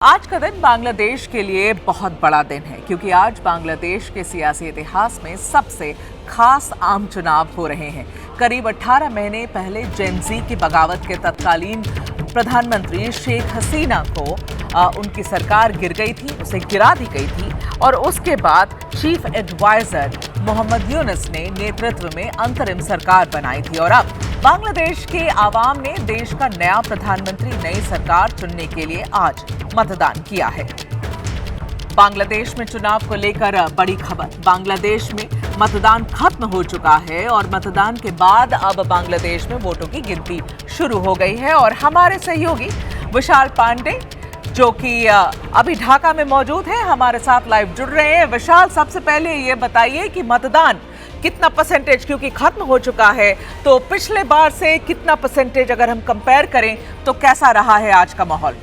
आज का दिन बांग्लादेश के लिए बहुत बड़ा दिन है क्योंकि आज बांग्लादेश के सियासी इतिहास में सबसे खास आम चुनाव हो रहे हैं। करीब 18 महीने पहले जेन-ज़ी की बगावत के तत्कालीन प्रधानमंत्री शेख हसीना को उनकी सरकार गिर गई थी, उसे गिरा दी गई थी और उसके बाद चीफ एडवाइजर मोहम्मद यूनुस ने नेतृत्व में अंतरिम सरकार बनाई थी और अब बांग्लादेश के आवाम ने देश का नया प्रधानमंत्री, नई सरकार चुनने के लिए आज मतदान किया है। बांग्लादेश में चुनाव को लेकर बड़ी खबर। बांग्लादेश में मतदान खत्म हो चुका है और मतदान के बाद अब बांग्लादेश में वोटों की गिनती शुरू हो गई है और हमारे सहयोगी विशाल पांडे जो कि अभी ढाका में मौजूद है, हमारे साथ लाइव जुड़ रहे हैं। विशाल, सबसे पहले ये बताइए कि मतदान कितना परसेंटेज, क्योंकि खत्म हो चुका है, तो पिछले बार से कितना परसेंटेज अगर हम कंपेयर करें तो कैसा रहा है आज का माहौल?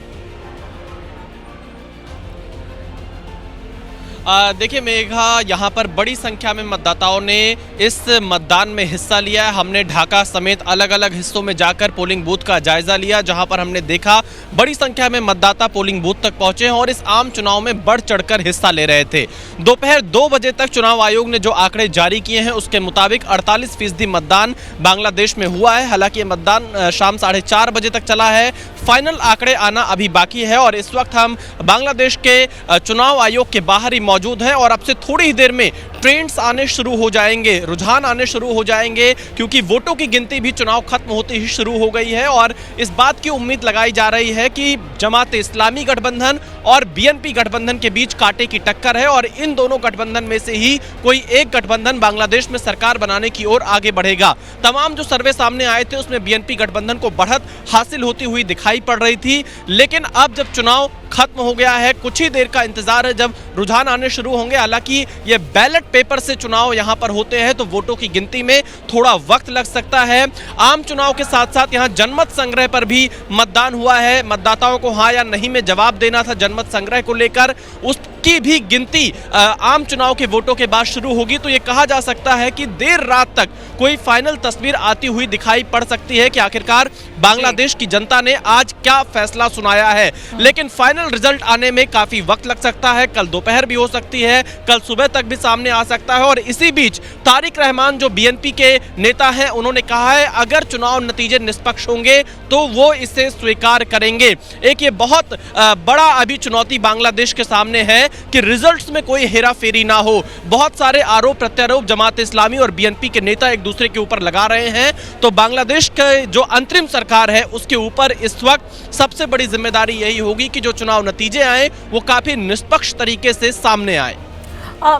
देखिए मेघा, यहाँ पर बड़ी संख्या में मतदाताओं ने इस मतदान में हिस्सा लिया है। हमने ढाका समेत अलग अलग हिस्सों में जाकर पोलिंग बूथ का जायजा लिया, जहाँ पर हमने देखा बड़ी संख्या में मतदाता पोलिंग बूथ तक पहुंचे हैं और इस आम चुनाव में बढ़ चढ़कर हिस्सा ले रहे थे। दोपहर 2 बजे तक चुनाव आयोग ने जो आंकड़े जारी किए हैं उसके मुताबिक 48% मतदान बांग्लादेश में हुआ है। हालांकि ये मतदान शाम 4:30 बजे तक चला है। फाइनल आंकड़े आना अभी बाकी है और इस वक्त हम बांग्लादेश के चुनाव आयोग के बाहर ही मौजूद हैं और अब से थोड़ी ही देर में ट्रेंड्स आने शुरू हो जाएंगे, रुझान आने शुरू हो जाएंगे, क्योंकि वोटों की गिनती भी चुनाव खत्म होते ही शुरू हो गई है और इस बात की उम्मीद लगाई जा रही है कि जमात-ए-इस्लामी गठबंधन और बीएनपी गठबंधन के बीच कांटे की टक्कर है और इन दोनों गठबंधन में से ही कोई एक गठबंधन बांग्लादेश में सरकार बनाने की ओर आगे बढ़ेगा। तमाम जो सर्वे सामने आए थे उसमें बीएनपी गठबंधन को बढ़त हासिल होती हुई दिखाई पड़ रही थी, लेकिन अब जब चुनाव खत्म हो गया है, कुछ ही देर का इंतजार है जब रुझान आने शुरू होंगे। हालांकि ये बैलेट पेपर से चुनाव यहां पर होते हैं तो वोटों की गिनती में थोड़ा वक्त लग सकता है। आम चुनाव के साथ साथ यहां जनमत संग्रह पर भी मतदान हुआ है। मतदाताओं को हां या नहीं में जवाब देना था जनमत संग्रह को लेकर, उसकी भी गिनती आम चुनाव के वोटों के बाद शुरू होगी। तो ये कहा जा सकता है कि देर रात तक कोई फाइनल तस्वीर आती हुई दिखाई पड़ सकती है कि आखिरकार बांग्लादेश की जनता ने आज क्या फैसला सुनाया है। लेकिन फाइनल रिजल्ट आने में काफी वक्त लग सकता है, कल दोपहर भी हो सकती है, कल सुबह तक भी सामने आ सकता है। और इसी बीच तारिक रहमान जो बीएनपी के नेता हैं, उन्होंने कहा है अगर चुनाव नतीजे निष्पक्ष होंगे तो वो इसे स्वीकार करेंगे। एक ये बहुत बड़ा अभी चुनौती बांग्लादेश के सामने है कि रिजल्ट्स में कोई हेराफेरी ना हो। बहुत सारे आरोप प्रत्यारोप जमात-ए-इस्लामी और बीएनपी के नेता एक दूसरे के ऊपर लगा रहे हैं, तो बांग्लादेश के जो अंतरिम सरकार है उसके ऊपर इस वक्त सबसे बड़ी जिम्मेदारी यही होगी कि जो चुनाव नतीजे आए वो काफी निष्पक्ष तरीके से सामने आए।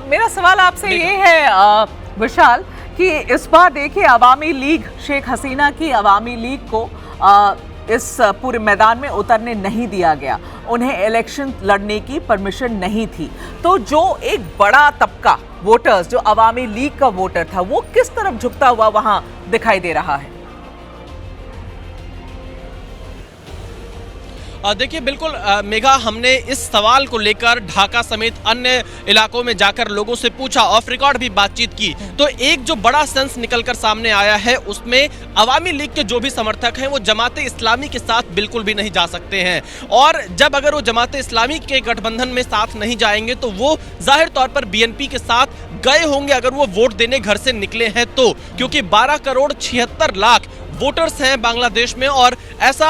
मेरा सवाल आपसे ये है विशाल कि इस बार देखिए अवामी लीग, शेख हसीना की अवामी लीग को इस पूरे मैदान में उतरने नहीं दिया गया, उन्हें इलेक्शन लड़ने की परमिशन नहीं थी। तो जो एक बड़ा तबका वोटर्स, जो अवामी लीग का वोटर था, वो किस तरफ झुकता हुआ वहां दिखाई दे रहा है? देखिए बिल्कुल मेघा, हमने इस सवाल को लेकर ढाका समेत अन्य इलाकों में जाकर लोगों से पूछा, ऑफ रिकॉर्ड भी बातचीत की, तो एक जो बड़ा सेंस निकलकर सामने आया है उसमें अवामी लीग के जो भी समर्थक हैं वो जमात-ए-इस्लामी के साथ बिल्कुल भी नहीं जा सकते हैं। और जब अगर वो जमात-ए-इस्लामी के गठबंधन में साथ नहीं जाएंगे तो वो जाहिर तौर पर बीएनपी के साथ गए होंगे अगर वो वोट देने घर से निकले हैं तो, क्योंकि 12 करोड़ 76 लाख वोटर्स हैं बांग्लादेश में और ऐसा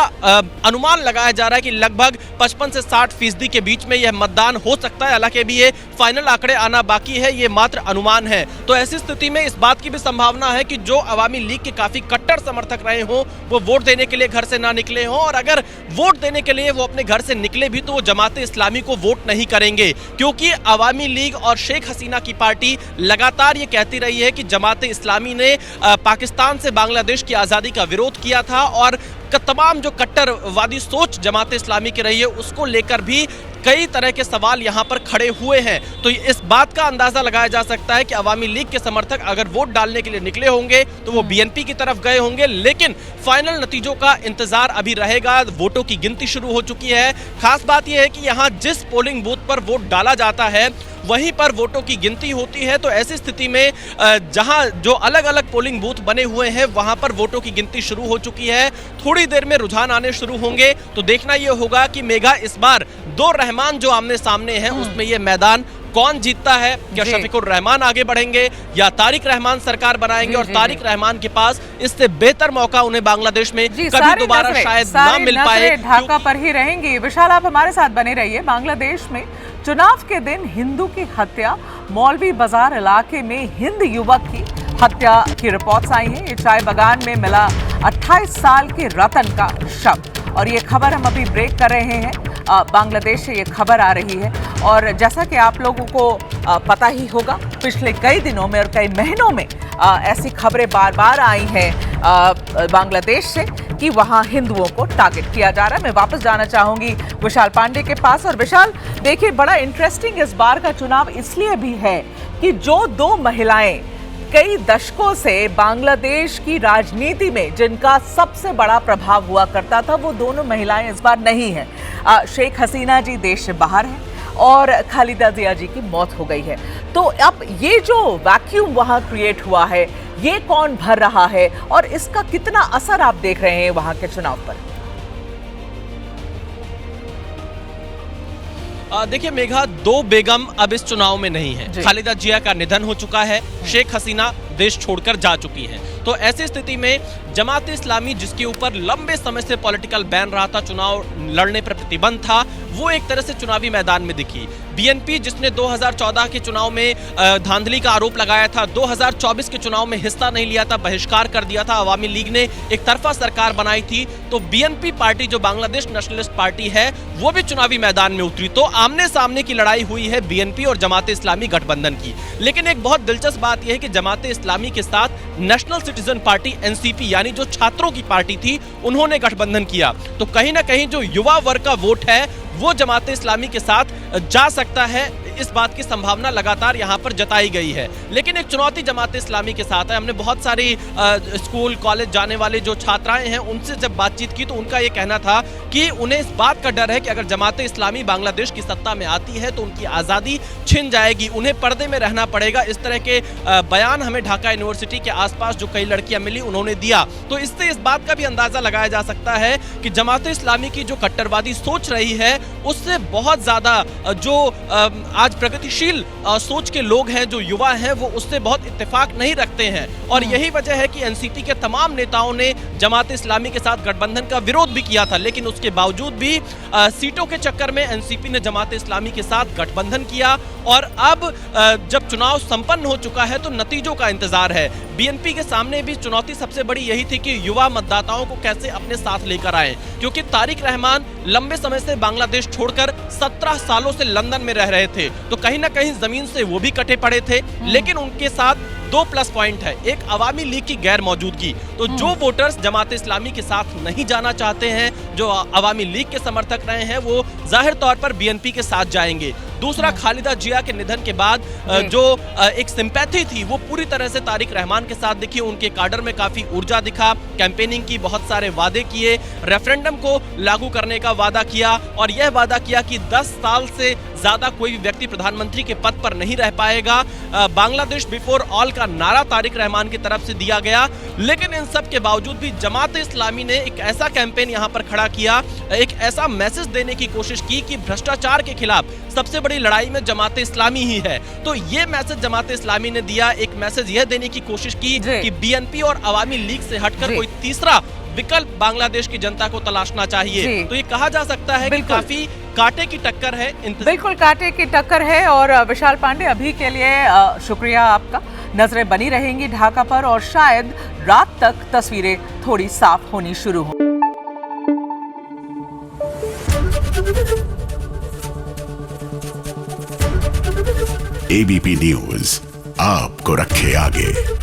अनुमान लगाया जा रहा है कि लगभग 55 से 60% के बीच में यह मतदान हो सकता है। हालांकि भी ये फाइनल आंकड़े आना बाकी है, ये मात्र अनुमान है। तो ऐसी स्थिति में इस बात की भी संभावना है कि जो अवामी लीग के काफी कट्टर समर्थक रहे हों वो वोट देने के लिए घर से ना निकले हों, और अगर वोट देने के लिए वो अपने घर से निकले भी तो वो जमात-ए-इस्लामी को वोट नहीं करेंगे, क्योंकि अवामी लीग और शेख हसीना की पार्टी लगातार ये कहती रही है कि जमात-ए-इस्लामी ने पाकिस्तान से बांग्लादेश की आजादी का विरोध किया था और तमाम जो कट्टरवादी सोच जमात-ए-इस्लामी की रही है उसको लेकर भी कई तरह के सवाल यहां पर खड़े हुए हैं। तो इस बात का अंदाजा लगाया जा सकता है कि अवामी लीग के समर्थक अगर वोट डालने के लिए निकले होंगे तो वो बीएनपी की तरफ गए होंगे, लेकिन फाइनल नतीजों का इंतजार अभी रहेगा। वोटों की गिनती शुरू हो चुकी है। खास बात यह है कि यहां जिस पोलिंग बूथ पर वोट डाला जाता है वहीं पर वोटों की गिनती होती है। तो ऐसी स्थिति में जहां जो अलग अलग पोलिंग बूथ बने हुए हैं वहां पर वोटों की गिनती शुरू हो चुकी है। थोड़ी देर में रुझान आने शुरू होंगे तो देखना यह होगा कि मेघा इस बार दो रहमान जो आमने सामने हैं उसमें यह मैदान कौन जीतता है। क्या शफीकुर रहमान आगे बढ़ेंगे या तारिक रहमान सरकार बनाएंगे? और तारिक रहमान के पास इससे बेहतर मौका उन्हें बांग्लादेश में कभी दोबारा शायद ना मिल पाए। ढाका पर ही रहेंगी। विशाल, आप हमारे साथ बने रहिए। बांग्लादेश में चुनाव के दिन हिंदू की हत्या, मौलवी बाजार इलाके में हिंद युवक की हत्या की रिपोर्ट्स आई हैं। ये चाय बागान में मिला 28 साल के रतन का शव, और ये खबर हम अभी ब्रेक कर रहे हैं। बांग्लादेश से ये खबर आ रही है, और जैसा कि आप लोगों को पता ही होगा, पिछले कई दिनों में और कई महीनों में ऐसी खबरें बार बार आई हैं बांग्लादेश से कि वहां हिंदुओं को टारगेट किया जा रहा है। मैं वापस जाना चाहूंगी विशाल पांडे के पास। और विशाल, देखिए, बड़ा इंटरेस्टिंग इस बार का चुनाव इसलिए भी है कि जो दो महिलाएं कई दशकों से बांग्लादेश की राजनीति में जिनका सबसे बड़ा प्रभाव हुआ करता था, वो दोनों महिलाएं इस बार नहीं हैं। शेख हसीना जी देश से बाहर हैं और खालिदा जिया जी की मौत हो गई है। तो अब ये जो वैक्यूम वहां क्रिएट हुआ है, ये कौन भर रहा है और इसका कितना असर आप देख रहे हैं वहां के चुनाव पर? देखिए मेघा, दो बेगम अब इस चुनाव में नहीं है। खालिदा जिया का निधन हो चुका है, शेख हसीना देश छोड़कर जा चुकी हैं। तो ऐसी स्थिति में जमात इस्लामी, जिसके ऊपर लंबे समय से पॉलिटिकल बैन रहा था, चुनाव लड़ने पर प्रतिबंध था, वो एक तरह से चुनावी मैदान में दिखी। बीएनपी, जिसने 2014 के चुनाव में धांधली का आरोप लगाया था, 2024 के चुनाव में हिस्सा नहीं लिया था, बहिष्कार कर दिया था, अवामी लीग ने एक तरफा सरकार बनाई थी, तो बीएनपी पार्टी जो बांग्लादेश नेशनलिस्ट पार्टी है वो भी चुनावी मैदान में उतरी। तो आमने सामने की लड़ाई हुई है बीएनपी और जमात इस्लामी गठबंधन की। लेकिन एक बहुत दिलचस्प बात यह है कि जमात इस्लामी के साथ नेशनल सिटीजन पार्टी एनसीपी, यानी जो छात्रों की पार्टी थी, उन्होंने गठबंधन किया। तो कहीं ना कहीं जो युवा वर्ग का वोट है वो जमात इस्लामी के साथ जा सकता है, इस बात की संभावना लगातार यहां पर जताई गई है। लेकिन एक चुनौती जमात इस्लामी के साथ है। हमने बहुत सारी स्कूल कॉलेज जाने वाले जो छात्राएं हैं उनसे जब बातचीत की तो उनका ये कहना था कि उन्हें इस बात का डर है कि अगर जमात इस्लामी बांग्लादेश की सत्ता में आती है तो उनकी आज़ादी छिन जाएगी, उन्हें पर्दे में रहना पड़ेगा। इस तरह के बयान हमें ढाका यूनिवर्सिटी के आसपास जो कई लड़कियां मिली उन्होंने दिया। तो इससे इस बात का भी अंदाजा लगाया जा सकता है कि जमात इस्लामी की जो कट्टरवादी सोच रही है उससे बहुत ज्यादा जो आज प्रगतिशील सोच के लोग हैं, जो युवा हैं, वो उससे बहुत इत्तेफाक नहीं रखते हैं। और यही वजह है कि एनसीपी के तमाम नेताओं ने जमात इस्लामी के साथ गठबंधन का विरोध भी किया था, लेकिन उसके बावजूद भी सीटों के चक्कर में एनसीपी ने जमात इस्लामी के साथ गठबंधन किया। और अब जब चुनाव संपन्न हो चुका है तो नतीजों का इंतजार है। बीएनपी के सामने भी चुनौती सबसे बड़ी यही थी कि युवा मतदाताओं को कैसे अपने साथ लेकर आए, क्योंकि तारिक रहमान लंबे समय से बांग्लादेश छोड़कर 17 सालों से लंदन में रह रहे थे, तो कहीं ना कहीं जमीन से वो भी कटे पड़े थे। लेकिन उनके साथ दो प्लस पॉइंट है, एक अवामी लीग की गैर मौजूदगी, तो जो वोटर्स जमात इस्लामी के साथ नहीं जाना चाहते हैं, जो अवामी लीग के समर्थक रहे हैं, वो जाहिर तौर पर बीएनपी के साथ जाएंगे। दूसरा, खालिदा जिया के निधन के बाद जो एक सिंपैथी थी वो पूरी तरह से तारिक रहमान के साथ दिखी। उनके काडर में काफी ऊर्जा दिखा, कैंपेनिंग की, बहुत सारे वादे किए, रेफरेंडम को लागू करने का वादा किया और यह वादा किया कि 10 साल से ज्यादा कोई भी व्यक्ति प्रधानमंत्री के पद पर नहीं रह पाएगा। बांग्लादेश बिफोर ऑल का नारा तारिक रहमान की तरफ से दिया गया। लेकिन इन सब के बावजूद भी जमात इस्लामी ने एक ऐसा कैंपेन यहां पर खड़ा किया, एक ऐसा मैसेज देने की कोशिश की कि भ्रष्टाचार के खिलाफ सबसे बड़ी लड़ाई में जमात इस्लामी ही है। तो ये मैसेज जमात इस्लामी ने दिया, एक मैसेज यह देने की कोशिश की कि बीएनपी और अवामी लीग से हटकर कोई तीसरा विकल्प बांग्लादेश की जनता को तलाशना चाहिए। तो ये कहा जा सकता है कि काफी कांटे की टक्कर है। बिल्कुल कांटे की टक्कर है। और विशाल पांडे, अभी के लिए शुक्रिया आपका। नजरें बनी रहेंगी ढाका पर और शायद रात तक तस्वीरें थोड़ी साफ होनी शुरू हो। एबीपी न्यूज आपको रखे आगे।